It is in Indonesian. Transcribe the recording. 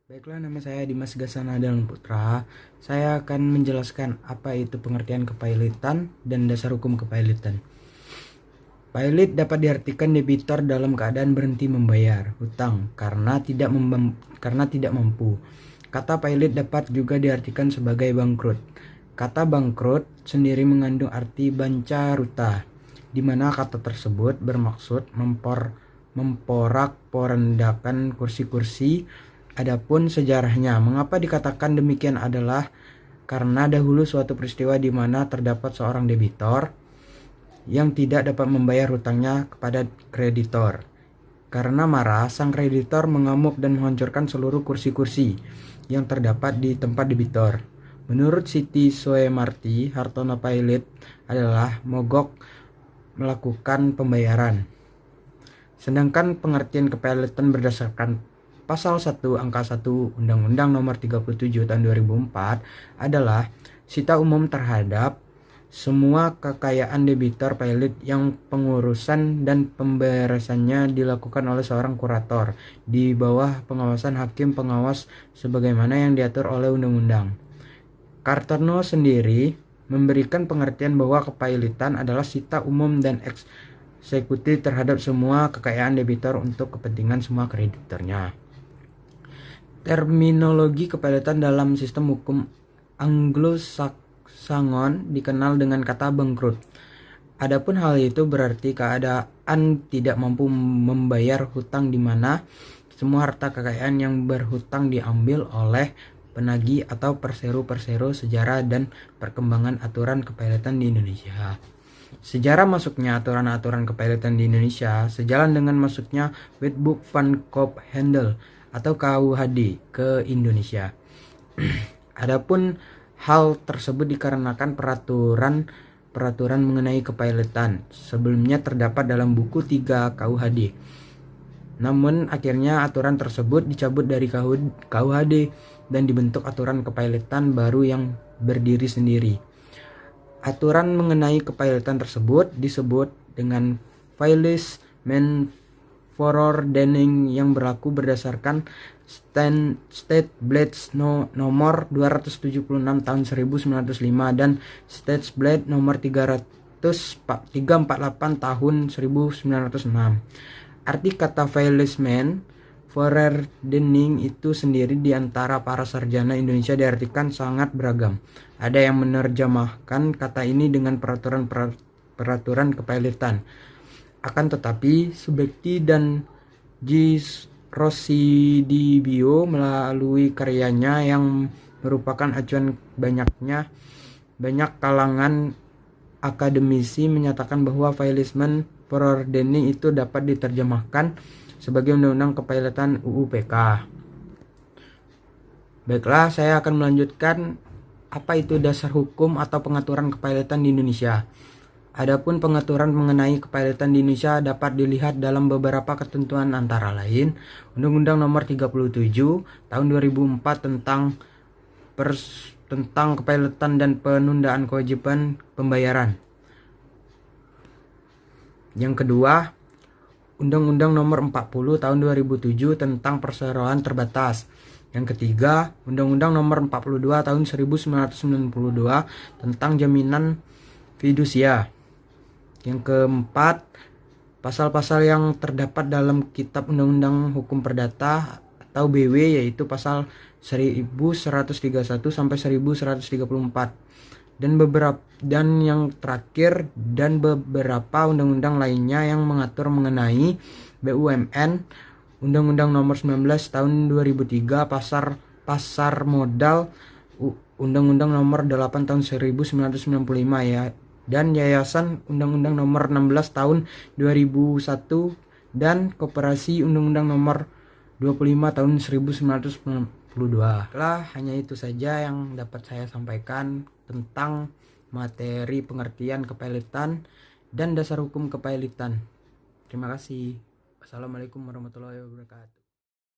Baiklah, nama saya Dimas Gasana dan Putra. Saya akan menjelaskan apa itu pengertian kepailitan dan dasar hukum kepailitan. Pailit dapat diartikan debitor dalam keadaan berhenti membayar hutang karena tidak mampu. Kata pailit dapat juga diartikan sebagai bangkrut. Kata bangkrut sendiri mengandung arti bancaruta, di mana kata tersebut bermaksud memporak-porandakan kursi-kursi. Adapun sejarahnya, mengapa dikatakan demikian adalah karena dahulu suatu peristiwa di mana terdapat seorang debitor yang tidak dapat membayar hutangnya kepada kreditor. Karena marah, sang kreditor mengamuk dan menghancurkan seluruh kursi-kursi yang terdapat di tempat debitor. Menurut Siti Soemarti, Hartono Pailit adalah mogok melakukan pembayaran. Sedangkan pengertian kepailitan berdasarkan Pasal 1 Angka 1 Undang-Undang Nomor 37 Tahun 2004 adalah sita umum terhadap semua kekayaan debitor pailit yang pengurusan dan pemberesannya dilakukan oleh seorang kurator di bawah pengawasan hakim pengawas sebagaimana yang diatur oleh undang-undang. Kartono sendiri memberikan pengertian bahwa kepailitan adalah sita umum dan eksekutif terhadap semua kekayaan debitor untuk kepentingan semua kreditornya. Terminologi kepailitan dalam sistem hukum Anglo-Saxon dikenal dengan kata bangkrut. Adapun hal itu berarti keadaan tidak mampu membayar hutang di mana semua harta kekayaan yang berhutang diambil oleh penagih atau perseru-perseru sejarah dan perkembangan aturan kepailitan di Indonesia. Sejarah masuknya aturan-aturan kepailitan di Indonesia sejalan dengan masuknya Wetboek van Koophandel atau KUHD ke Indonesia. Adapun hal tersebut dikarenakan peraturan mengenai kepailitan sebelumnya terdapat dalam buku 3 KUHD. Namun akhirnya aturan tersebut dicabut dari KUHD dan dibentuk aturan kepailitan baru yang berdiri sendiri. Aturan mengenai kepailitan tersebut disebut dengan Veiligheid-Menverordening yang berlaku berdasarkan Stadsblad nomor 276 tahun 1905 dan Stadsblad nomor 348 tahun 1906. Arti kata Veiligheid-Menverordening itu sendiri di antara para sarjana Indonesia diartikan sangat beragam. Ada yang menerjemahkan kata ini dengan peraturan kepailitan. Akan tetapi, Subekti dan G. Rosidibio melalui karyanya yang merupakan acuan banyak kalangan akademisi menyatakan bahwa Veiligheid-Menverordening itu dapat diterjemahkan sebagai Undang-Undang Kepailitan UU-PK. Baiklah, saya akan melanjutkan apa itu dasar hukum atau pengaturan kepailitan di Indonesia. Adapun pengaturan mengenai kepailitan di Indonesia dapat dilihat dalam beberapa ketentuan antara lain Undang-Undang Nomor 37 Tahun 2004 tentang kepailitan dan penundaan kewajiban pembayaran. Yang kedua, Undang-Undang Nomor 40 Tahun 2007 tentang perseroan terbatas. Yang ketiga, Undang-Undang Nomor 42 Tahun 1992 tentang jaminan fidusia. Yang keempat, pasal-pasal yang terdapat dalam Kitab Undang-Undang Hukum Perdata atau BW yaitu pasal 1131 sampai 1134 dan yang terakhir dan beberapa undang-undang lainnya yang mengatur mengenai BUMN, Undang-Undang Nomor 19 Tahun 2003 pasar modal, Undang-Undang Nomor 8 Tahun 1995 ya, dan Yayasan Undang-Undang Nomor 16 Tahun 2001 dan Koperasi Undang-Undang Nomor 25 Tahun 1992. Lah, hanya itu saja yang dapat saya sampaikan tentang materi pengertian kepailitan dan dasar hukum kepailitan. Terima kasih. Wassalamualaikum warahmatullahi wabarakatuh.